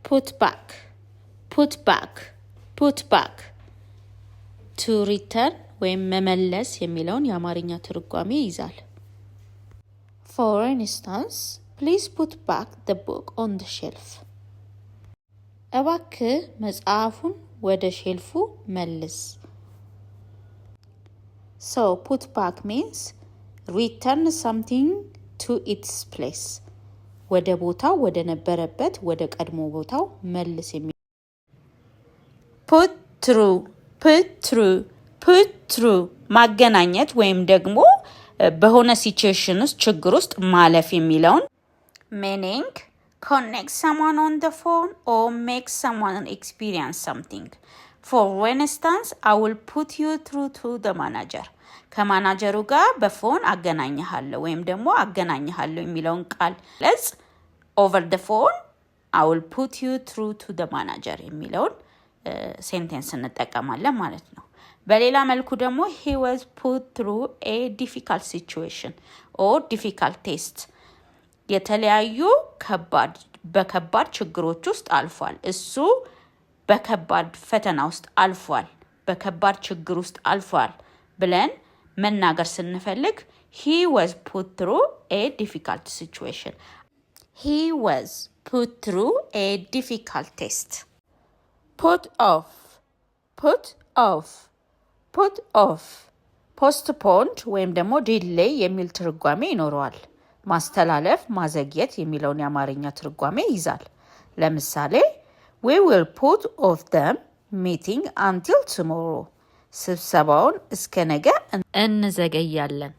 put back, put back, put back. to return ወይም መመለስ የሚለውን የአማርኛ ትርጓሜ ይዛል። For instance, please put back the book on the shelf. እባክህ መጽሐፉን ወደ ሼልፉ መልስ። So put back means return something to its place. ወደ ቦታው ወደ ነበረበት ወደ ቀድሞ ቦታው መልስ የሚ Put through, put through, put through ማገናኘት ወይም ደግሞ በሆነ ሲቹዌሽን ውስጥ ችግር ውስጥ ማለፍ የሚለውን meaning connect someone on the phone or make someone experience something. For instance, I will put you through to the manager. ከማናጀሩ ጋር በፎን አገናኝሃለሁ ወይም ደግሞ አገናኝሃለሁ የሚለውን ቃል ለጽ over the phone I will put you through to the manager የሚለውን ሴንቴንስ እንጠቀማለን ማለት ነው። በሌላ መልኩ ደግሞ he was put through a difficult situation or difficult test. የተለያዩ በከባድ ችግሮች ውስጥ አልፏል። እሱ በከባድ ፈተና ውስጥ አልፏል፣ በከባድ ችግር ውስጥ አልፏል ብለን መናገር ስንፈልግ he was put through a difficult situation. He was put through a difficult test. Put off, put off, put off. postponed ወይም ደግሞ delay የሚል ትርጓሜ ይኖረዋል። ማስተላለፍ፣ ማዘግየት የሚለውን የአማርኛ ትርጓሜ ይዛል። ለምሳሌ we will put off the meeting until tomorrow. ስብሰባውን እስከ ነገ እንዘገያለን።